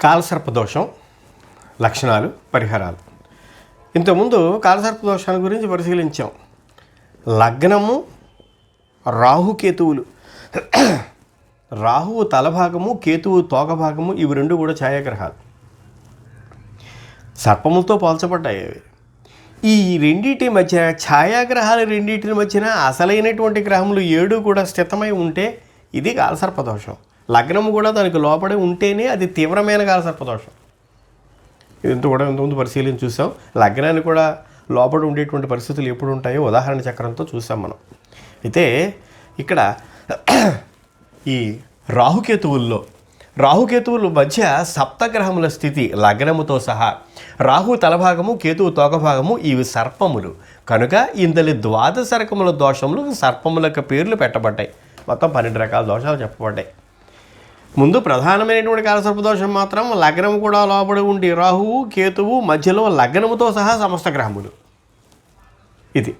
కాలసర్పదోషం లక్షణాలు, పరిహారాలు. ఇంతకుముందు కాలసర్పదోషాల గురించి పరిశీలించాం. లగ్నము, రాహుకేతువులు. రాహువు తలభాగము, కేతువు తోకభాగము, ఇవి రెండు కూడా ఛాయాగ్రహాలు. సర్పములతో పోల్చబడ్డాయి అవి. ఈ రెండింటి మధ్య, ఛాయాగ్రహాల రెండింటి మధ్యన అసలైనటువంటి గ్రహములు 7 కూడా స్థితమై ఉంటే ఇది కాలసర్పదోషం. లగ్నము కూడా దానికి లోపడే ఉంటేనే అది తీవ్రమైన కాలసర్పదోషం. ఇంతకుముందు పరిశీలన చూసాం. లగ్నాన్ని కూడా లోపల ఉండేటువంటి పరిస్థితులు ఎప్పుడు ఉంటాయో ఉదాహరణ చక్రంతో చూసాం మనం. అయితే ఇక్కడ ఈ రాహుకేతువుల మధ్య సప్తగ్రహముల స్థితి లగ్నముతో సహా, రాహు తలభాగము, కేతువు తోకభాగము, ఇవి సర్పములు కనుక ఇందలి 12 రకముల దోషములు సర్పములకు పేర్లు పెట్టబడ్డాయి. మొత్తం 12 రకాల దోషాలు చెప్పబడ్డాయి. ముందు ప్రధానమైనటువంటి కాలసర్పదోషం మాత్రం లగ్నం కూడా లోపడి ఉండి రాహువు కేతువు మధ్యలో లగ్నముతో సహా సమస్త గ్రహములు. ఇది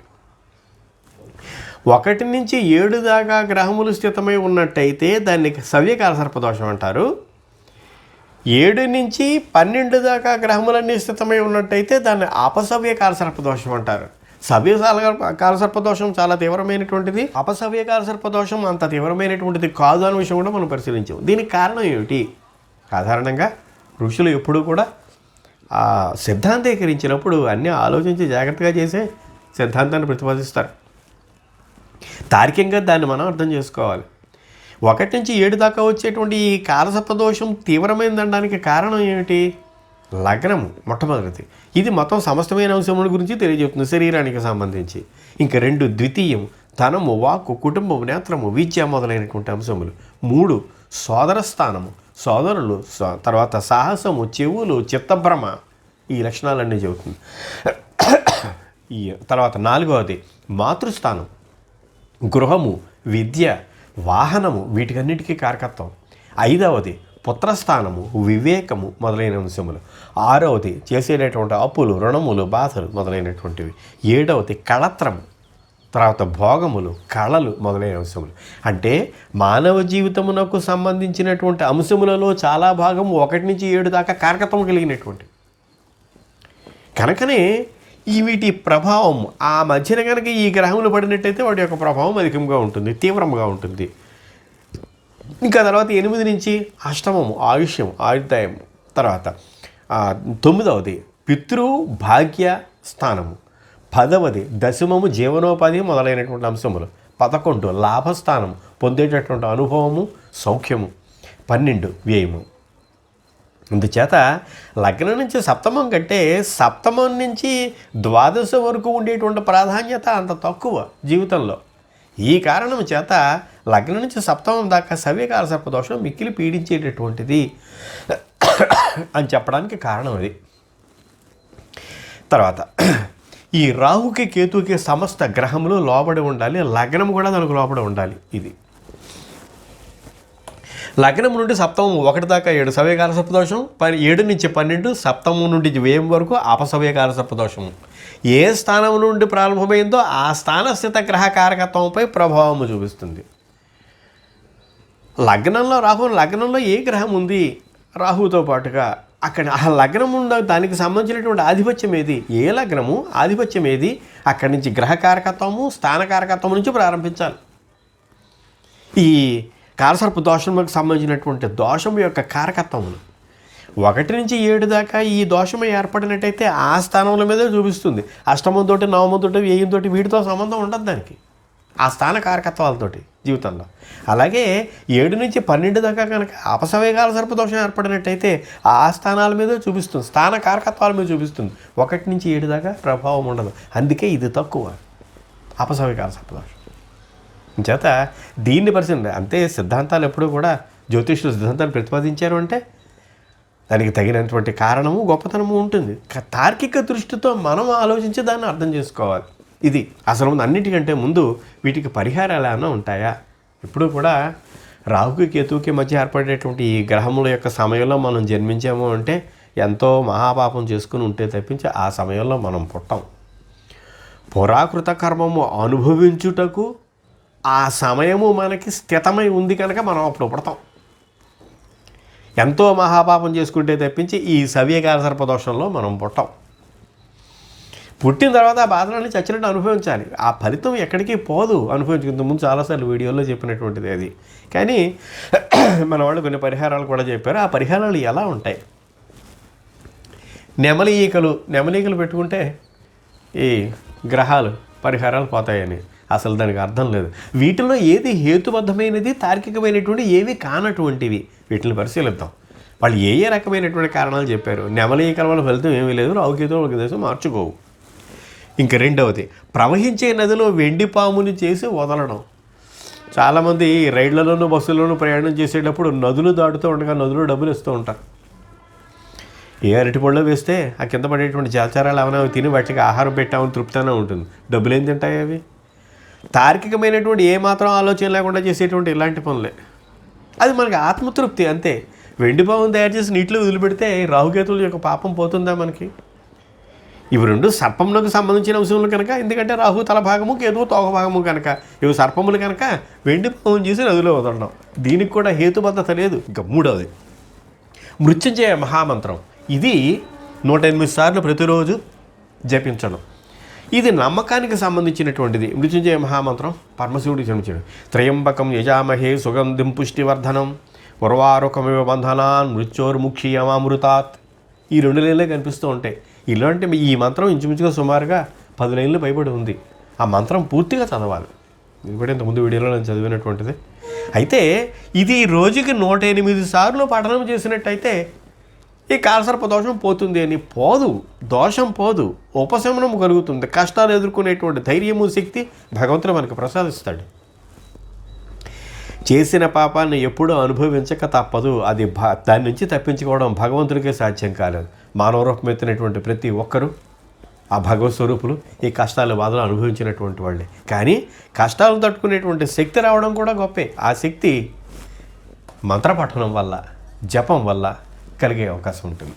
1 నుంచి 7 దాకా గ్రహములు స్థితమై ఉన్నట్టయితే దాన్ని సవ్య కాలసర్పదోషం అంటారు. 7 నుంచి 12 దాకా గ్రహములన్నీ స్థితమై ఉన్నట్టయితే దాన్ని అపసవ్య కాలసర్పదోషం అంటారు. సవ్య కాలసర్పదోషం చాలా తీవ్రమైనటువంటిది, అపసవ్య కాలసర్పదోషం అంత తీవ్రమైనటువంటిది కాదు అనే విషయం కూడా మనం పరిశీలించాం. దీనికి కారణం ఏమిటి? సాధారణంగా ఋషులు ఎప్పుడూ కూడా సిద్ధాంతీకరించినప్పుడు అన్నీ ఆలోచించి జాగ్రత్తగా చేసే సిద్ధాంతాన్ని ప్రతిపాదిస్తారు. తార్కికంగా దాన్ని మనం అర్థం చేసుకోవాలి. 1 నుంచి 7 దాకా వచ్చేటువంటి ఈ కాలసర్పదోషం తీవ్రమైందనడానికి కారణం ఏమిటి? లగ్నము మొట్టమొదటిది. ఇది మొత్తం సమస్తమైన అంశముల గురించి తెలియజేస్తుంది, శరీరానికి సంబంధించి. ఇంకా 2 ద్వితీయం, ధనము, వాక్కు, కుటుంబము, నేత్రము, విద్య మొదలైనటువంటి అంశములు. 3 సోదర స్థానము, సోదరులు, తర్వాత సాహసము, చెవులు, చిత్తభ్రమ, ఈ లక్షణాలన్నీ చెబుతుంది. ఈ తర్వాత 4వది మాతృస్థానం, గృహము, విద్య, వాహనము, వీటికన్నిటికీ కారకత్వం. 5వది పుత్రస్థానము, వివేకము మొదలైన అంశములు. 6వది చేసేటటువంటి అప్పులు, రుణములు, బాధలు మొదలైనటువంటివి. 7వది కళత్రము, తర్వాత భోగములు, కళలు మొదలైన అంశములు. అంటే మానవ జీవితమునకు సంబంధించినటువంటి అంశములలో చాలా భాగం 1 నుంచి 7 దాకా కారకత్వం కలిగినటువంటి. కనుకనే వీటి ప్రభావం ఆ మధ్యన కనుక ఈ గ్రహములు పడినట్టయితే వాటి యొక్క ప్రభావం అధికంగా ఉంటుంది, తీవ్రంగా ఉంటుంది. ఇంకా తర్వాత 8 నుంచి అష్టమము, ఆయుష్యం, ఆయుర్దాయం. తర్వాత 9వది పితృ భాగ్య స్థానము. 10వది దశమము, జీవనోపాధి మొదలైనటువంటి అంశములు. 11 లాభస్థానం, పొందేటటువంటి అనుభవము, సౌఖ్యము. 12 వ్యయము. అందుచేత లగ్నం నుంచి సప్తమం కంటే సప్తమం నుంచి 12 వరకు ఉండేటువంటి ప్రాధాన్యత అంత తక్కువ జీవితంలో. ఈ కారణం చేత లగ్నం నుంచి సప్తమం దాకా సవ్య కాలసర్పదోషం మిక్కిలి పీడించేటటువంటిది అని చెప్పడానికి కారణం అది. తర్వాత ఈ రాహుకి కేతువుకి సమస్త గ్రహములు లోబడి ఉండాలి, లగ్నం కూడా దానికి లోబడి ఉండాలి. ఇది లగ్నం నుండి సప్తమం 1 దాకా 7 సవ్య కాలసర్పదోషం, 7 నుంచి 12 సప్తమం నుండి వ్యయం వరకు అపసవ్య కాలసర్పదోషము. ఏ స్థానం నుండి ప్రారంభమైందో ఆ స్థానస్థిత గ్రహ కారకత్వంపై ప్రభావము చూపిస్తుంది. లగ్నంలో ఏ గ్రహం ఉంది రాహుతో పాటుగా, అక్కడ ఆ లగ్నం ఉన్న దానికి సంబంధించినటువంటి ఆధిపత్యం ఏది, ఏ లగ్నము ఆధిపత్యం ఏది, అక్కడి నుంచి గ్రహ కారకత్వము, స్థాన కారకత్వం నుంచి ప్రారంభించాలి. ఈ కాలసర్ప దోషములకు సంబంధించినటువంటి దోషం యొక్క కారకత్వములు 1 నుంచి 7 దాకా ఈ దోషం ఏర్పడినట్టయితే ఆ స్థానముల మీదే చూపిస్తుంది. అష్టమంతోటి, నవమంతోటి, వ్యయంతోటి వీటితో సంబంధం ఉండదు దానికి, ఆ స్థాన కారకత్వాలతోటి జీవితంలో. అలాగే 7 నుంచి 12 దాకా కనుక అపసవ్య కాలసర్ప దోషం ఏర్పడినట్టయితే ఆ స్థానాల మీదే చూపిస్తుంది, స్థాన కారకత్వాల మీద చూపిస్తుంది. 1 నుంచి 7 దాకా ప్రభావం ఉండదు. అందుకే ఇది తక్కువ అపసవ్య కాలసర్ప దోషం. చేత దీన్ని పరిశీలన అంతే. సిద్ధాంతాలు ఎప్పుడూ కూడా జ్యోతిష్యులు సిద్ధాంతాలు ప్రతిపాదించారు అంటే దానికి తగినటువంటి కారణము, గొప్పతనము ఉంటుంది. తార్కిక దృష్టితో మనం ఆలోచించి దాన్ని అర్థం చేసుకోవాలి. ఇది అసలు అన్నిటికంటే ముందు వీటికి పరిహారాలు ఏమైనా ఉంటాయా? ఇప్పుడు కూడా రాహుకి కేతువుకి మధ్య ఏర్పడేటువంటి ఈ గ్రహముల యొక్క సమయంలో మనం జన్మించాము అంటే ఎంతో మహాపాపం చేసుకుని ఉంటే తప్పించి ఆ సమయంలో మనం పుట్టాం. పురాకృత కర్మము అనుభవించుటకు ఆ సమయము మనకి స్థితమై ఉంది కనుక మనం అప్పుడు పుడతాం. ఎంతో మహాపాపం చేసుకుంటే తప్పించి ఈ సవ్యకాల సర్పదోషంలో మనం పుట్టాం. పుట్టిన తర్వాత ఆ బాధలన్నీ చచ్చినట్టు అనుభవించాలి. ఆ ఫలితం ఎక్కడికి పోదు. అనుభవించుకుంటే ముందు చాలాసార్లు వీడియోలో చెప్పినటువంటిది అది. కానీ మన వాళ్ళు కొన్ని పరిహారాలు కూడా చెప్పారు. ఆ పరిహారాలు ఎలా ఉంటాయి? నెమలీకలు పెట్టుకుంటే ఈ గ్రహాలు పరిహారాలు పోతాయని అసలు దానికి అర్థం లేదు. వీటిలో ఏది హేతుబద్ధమైనది, తార్కికమైనటువంటి ఏవి కానటువంటివి వీటిని పరిశీలిద్దాం. వాళ్ళు ఏ ఏ రకమైనటువంటి కారణాలు చెప్పారు. నెమలీకల వల్ల ఫలితం ఏమీ లేదు, రాహుకేతువులు ఒక దేశం మార్చుకోవు. ఇంక రెండవది, ప్రవహించే నదిలో వెండి పాముని చేసి వదలడం. చాలామంది రైళ్లలోనూ బస్సుల్లోనూ ప్రయాణం చేసేటప్పుడు నదులు దాటుతూ ఉండగా నదులు డబ్బులు ఇస్తూ ఉంటారు. ఏ అరటిపళ్ళలో వేస్తే ఆ కింద పడేటువంటి జలచరాలు ఏమైనా తిని వాటికి ఆహారం పెట్టామని తృప్తిగానే ఉంటుంది. డబ్బులు ఏం తింటాయి అవి? తార్కికమైనటువంటి ఏ మాత్రం ఆలోచన లేకుండా చేసేటువంటి ఇలాంటి పనులే. అది మనకి ఆత్మతృప్తి అంతే. వెండి పామును తయారు చేసి నీటిలో వదిలిపెడితే రాహుకేతువుల యొక్క పాపం పోతుందా మనకి? ఇవి రెండు సర్పములకు సంబంధించిన అంశములు కనుక, ఎందుకంటే రాహు తల భాగము, కేతువు తోక భాగము కనుక, ఇవి సర్పములు కనుక వెండి పామును చేసి నదిలో వదలడం. దీనికి కూడా హేతుబద్ధత లేదు. ఇంకా మూడవది, మృత్యుంజయ మహామంత్రం. ఇది 108 సార్లు ప్రతిరోజు జపించడం. ఇది నమ్మకానికి సంబంధించినటువంటిది. మృత్యుంజయ మహామంత్రం పరమశివుడికి సంబంధించిన. త్రయంబకం యజామహే సుగంధిం పుష్టివర్ధనం ఉర్వారుకమివ బంధనాన్ మృత్యోర్ముఖ్యమామృతాత్. ఈ 2 లైన్లే కనిపిస్తూ ఉంటాయి. ఇలాంటి ఈ మంత్రం ఇంచుమించుగా సుమారుగా 10 లైన్లు పైబడి ఉంది. ఆ మంత్రం పూర్తిగా చదవాలి. ఇది కూడా ఇంతకుముందు వీడియోలో నేను చదివినటువంటిది. అయితే ఇది రోజుకి 108 సార్లు పఠనం చేసినట్టయితే ఈ కాలసర్ప దోషం పోతుంది అని. పోదు, దోషం పోదు, ఉపశమనం కలుగుతుంది. కష్టాలు ఎదుర్కొనేటువంటి ధైర్యము, శక్తి భగవంతుడు మనకు ప్రసాదిస్తాడు. చేసిన పాపాన్ని ఎప్పుడూ అనుభవించక తప్పదు. అది దాని నుంచి తప్పించుకోవడం భగవంతుడికే సాధ్యం కాలేదు. మానవ రూపం ఎత్తినటువంటి ప్రతి ఒక్కరూ ఆ భగవత్ స్వరూపులు ఈ కష్టాలు, బాధలు అనుభవించినటువంటి వాళ్ళే. కానీ కష్టాలను తట్టుకునేటువంటి శక్తి రావడం కూడా గొప్పే. ఆ శక్తి మంత్రపఠనం వల్ల, జపం వల్ల కలిగే అవకాశం ఉంటుంది.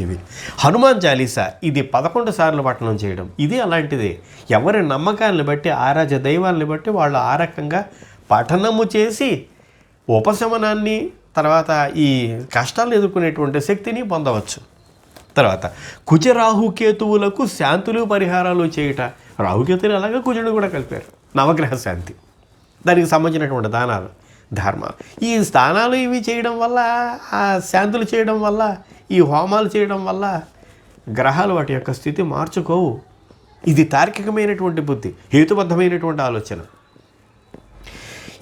ఇది హనుమాన్ చాలీసా. ఇది 11 సార్లు పఠనం చేయడం. ఇది అలాంటిదే. ఎవరి నమ్మకాలను బట్టి, ఆరాధ్య దైవాలను బట్టి వాళ్ళు ఆ రకంగా పఠనము చేసి ఉపశమనాన్ని, తర్వాత ఈ కష్టాలను ఎదుర్కొనేటువంటి శక్తిని పొందవచ్చు. తర్వాత కుజరాహుకేతువులకు శాంతులు పరిహారాలు చేయుట. రాహుకేతువులు అలాగే కుజుడు కూడా కలిపారు. నవగ్రహ శాంతి, దానికి సంబంధించినటువంటి దానాలు, ధర్మాలు, ఈ స్థానాలు ఇవి చేయడం వల్ల, ఆ శాంతులు చేయడం వల్ల, ఈ హోమాలు చేయడం వల్ల గ్రహాలు వాటి యొక్క స్థితి మార్చుకోవు. ఇది తార్కికమైనటువంటి బుద్ధి, హేతుబద్ధమైనటువంటి ఆలోచన.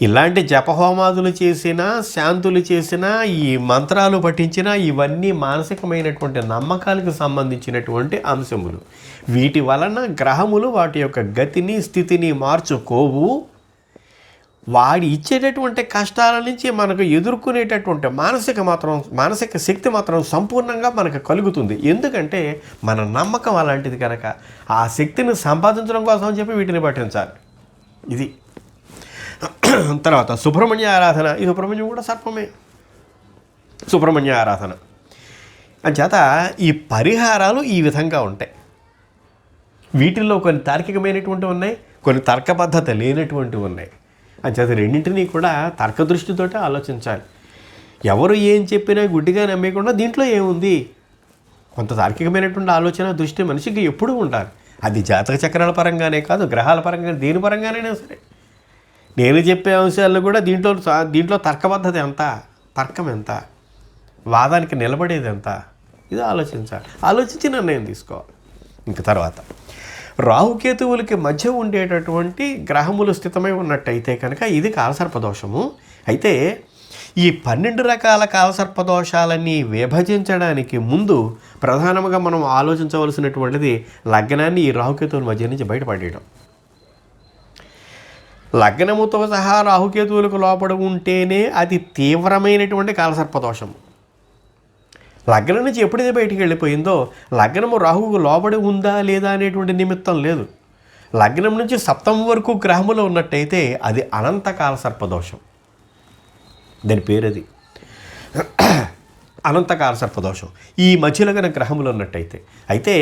ఇలాంటి జపహోమాదులు చేసినా, శాంతులు చేసినా, ఈ మంత్రాలు పఠించినా ఇవన్నీ మానసికమైనటువంటి నమ్మకాలకు సంబంధించినటువంటి అంశములు. వీటి వలన గ్రహములు వాటి యొక్క గతిని, స్థితిని మార్చుకోవు. వాడి ఇచ్చేటటువంటి కష్టాల నుంచి మనకు ఎదుర్కొనేటటువంటి మానసిక శక్తి మాత్రం సంపూర్ణంగా మనకు కలుగుతుంది. ఎందుకంటే మన నమ్మకం అలాంటిది కనుక ఆ శక్తిని సంపాదించడం కోసం చెప్పి వీటిని పఠించాలి. ఇది తర్వాత సుబ్రహ్మణ్య ఆరాధన. ఈ సుబ్రహ్మణ్యం కూడా సర్పమే. సుబ్రహ్మణ్య ఆరాధన అంచేత ఈ పరిహారాలు ఈ విధంగా ఉంటాయి. వీటిల్లో కొన్ని తార్కికమైనటువంటివి ఉన్నాయి, కొన్ని తర్కబద్ధత లేనటువంటివి ఉన్నాయి. అంచేత రెండింటినీ కూడా తర్క దృష్టితోటే ఆలోచించాలి. ఎవరు ఏం చెప్పినా గుడ్డిగా నమ్మేయకుండా దీంట్లో ఏముంది, కొంత తార్కికమైనటువంటి ఆలోచన, దృష్టి మనిషికి ఎప్పుడూ ఉండాలి. అది జాతక చక్రాల పరంగానే కాదు, గ్రహాల పరంగా, దేని పరంగానైనా సరే. నేను చెప్పే అంశాలను కూడా దీంట్లో తర్కబద్ధత ఎంత, తర్కం ఎంత, వాదానికి నిలబడేది ఎంత, ఇది ఆలోచించాలి. ఆలోచించి నిర్ణయం తీసుకోవాలి. ఇంక తర్వాత రాహుకేతువులకి మధ్య ఉండేటటువంటి గ్రహములు స్థితమై ఉన్నట్టయితే కనుక ఇది కాలసర్పదోషము. అయితే ఈ 12 రకాల కాలసర్పదోషాలన్నీ విభజించడానికి ముందు ప్రధానంగా మనం ఆలోచించవలసినటువంటిది లగ్నాన్ని ఈ రాహుకేతువుల మధ్య నుంచి బయటపడేయడం. లగ్నముతో సహా రాహుకేతువులకు లోపడి ఉంటేనే అది తీవ్రమైనటువంటి కాలసర్పదోషం. లగ్నం నుంచి ఎప్పుడైతే బయటికి వెళ్ళిపోయిందో, లగ్నము రాహువుకు లోబడి ఉందా లేదా అనేటువంటి నిమిత్తం లేదు. లగ్నం నుంచి సప్తమం వరకు గ్రహములో ఉన్నట్టయితే అది అనంతకాల సర్పదోషం. దాని పేరు అది అనంతకాల సర్పదోషం. ఈ మధ్యలో కనుక గ్రహములు ఉన్నట్టయితే, అయితే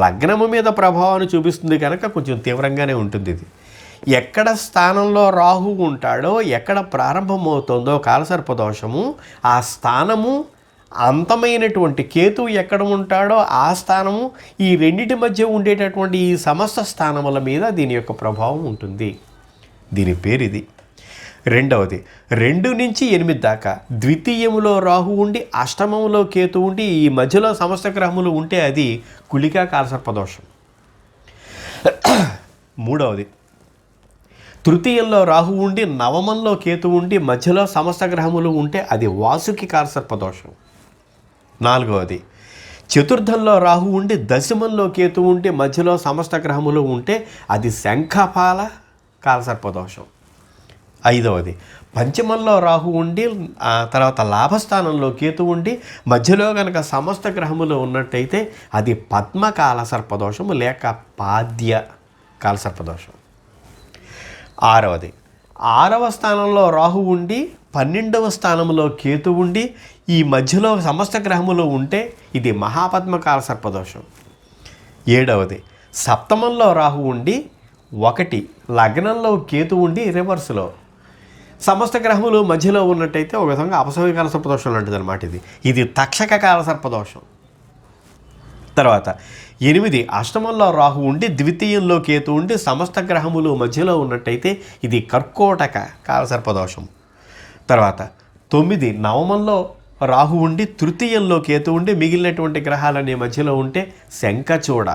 లగ్నము మీద ప్రభావాన్ని చూపిస్తుంది కనుక కొంచెం తీవ్రంగానే ఉంటుంది ఇది. ఎక్కడ స్థానంలో రాహు ఉంటాడో, ఎక్కడ ప్రారంభమవుతుందో కాలసర్పదోషము, ఆ స్థానము అంతమైనటువంటి కేతువు ఎక్కడ ఉంటాడో ఆ స్థానము, ఈ రెండింటి మధ్య ఉండేటటువంటి ఈ సమస్త స్థానముల మీద దీని యొక్క ప్రభావం ఉంటుంది. దీని పేరు ఇది. రెండవది 2 నుంచి 8 దాకా ద్వితీయములో రాహు ఉండి అష్టమంలో కేతు ఉండి ఈ మధ్యలో సమస్త గ్రహములు ఉంటే అది కులికా కాలసర్పదోషం. మూడవది తృతీయంలో రాహు ఉండి నవమంలో కేతు ఉండి మధ్యలో సమస్త గ్రహములు ఉంటే అది వాసుకి కాలసర్పదోషం. నాలుగవది చతుర్థంలో రాహు ఉండి దశమంలో కేతు ఉండి మధ్యలో సమస్త గ్రహములు ఉంటే అది శంఖపాల కాలసర్పదోషం. ఐదవది పంచమంలో రాహు ఉండి తర్వాత లాభస్థానంలో కేతు ఉండి మధ్యలో కనుక సమస్త గ్రహములు ఉన్నట్టయితే అది పద్మకాల సర్పదోషము లేక పాద్య కాలసర్పదోషం. ఆరవది 6వ స్థానంలో రాహు ఉండి 12వ స్థానంలో కేతు ఉండి ఈ మధ్యలో సమస్త గ్రహములు ఉంటే ఇది మహాపద్మకాల సర్పదోషం. 7వది సప్తమంలో రాహు ఉండి 1 లగ్నంలో కేతు ఉండి రివర్స్లో సమస్త గ్రహములు మధ్యలో ఉన్నట్టయితే ఒక విధంగా అపసవ్య కాల సర్పదోషం లాంటిది అనమాట. ఇది తక్షక కాల సర్పదోషం. తర్వాత 8 అష్టమంలో రాహు ఉండి ద్వితీయంలో కేతు ఉండి సమస్త గ్రహములు మధ్యలో ఉన్నట్టయితే ఇది కర్కోటక కాలసర్పదోషం. తర్వాత 9 నవమంలో రాహు ఉండి తృతీయంలో కేతు ఉండి మిగిలినటువంటి గ్రహాలనే మధ్యలో ఉంటే శంఖచూడ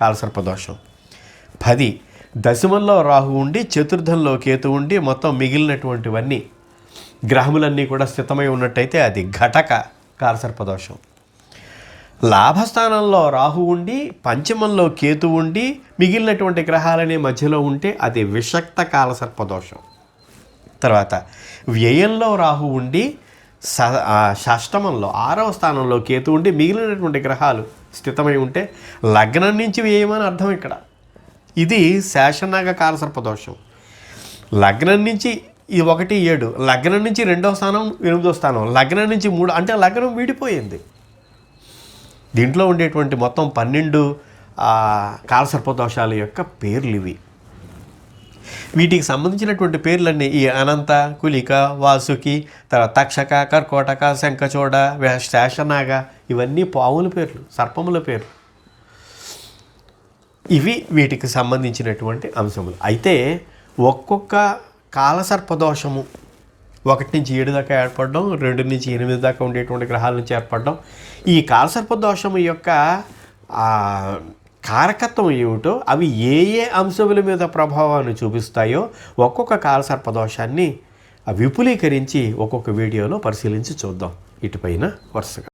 కాలసర్పదోషం. 10 దశమంలో రాహు ఉండి చతుర్థంలో కేతు ఉండి మొత్తం మిగిలినటువంటివన్నీ గ్రహములన్నీ కూడా స్థితమై ఉన్నట్టయితే అది ఘటక కాలసర్పదోషం. లాభస్థానంలో రాహు ఉండి పంచమంలో కేతు ఉండి మిగిలినటువంటి గ్రహాలనే మధ్యలో ఉంటే అది విషక్త కాలసర్పదోషం. తర్వాత వ్యయంలో రాహు ఉండి షష్టమంలో 6వ స్థానంలో కేతు ఉండి మిగిలినటువంటి గ్రహాలు స్థితమై ఉంటే లగ్నం నుంచి వ్యయమని అర్థం ఇక్కడ. ఇది శేషనాగ కాలసర్పదోషం. లగ్నం నుంచి ఇది 1 7, లగ్నం నుంచి 2వ స్థానం 8వ స్థానం, లగ్నం నుంచి 3 అంటే లగ్నం వీడిపోయింది. దీంట్లో ఉండేటువంటి మొత్తం 12 కాలసర్పదోషాల యొక్క పేర్లు ఇవి. వీటికి సంబంధించినటువంటి పేర్లన్నీ ఈ అనంత, కులిక, వాసుకి, తర్వాత తక్షక, కర్కోటక, శంఖచూడ, శేషనాగ ఇవన్నీ పాముల పేర్లు, సర్పముల పేర్లు. ఇవి వీటికి సంబంధించినటువంటి అంశములు. అయితే ఒక్కొక్క కాలసర్పదోషము 1 నుంచి 7 దాకా ఏర్పడడం, 2 నుంచి 8 దాకా ఉండేటువంటి గ్రహాల నుంచి ఏర్పడడం, ఈ కాలసర్పదోషము యొక్క కారకత్వం ఏమిటో, అవి ఏ ఏ అంశముల మీద ప్రభావాన్ని చూపిస్తాయో ఒక్కొక్క కాలసర్పదోషాన్ని విపులీకరించి ఒక్కొక్క వీడియోలో పరిశీలించి చూద్దాం ఇటుపైన వరుసగా.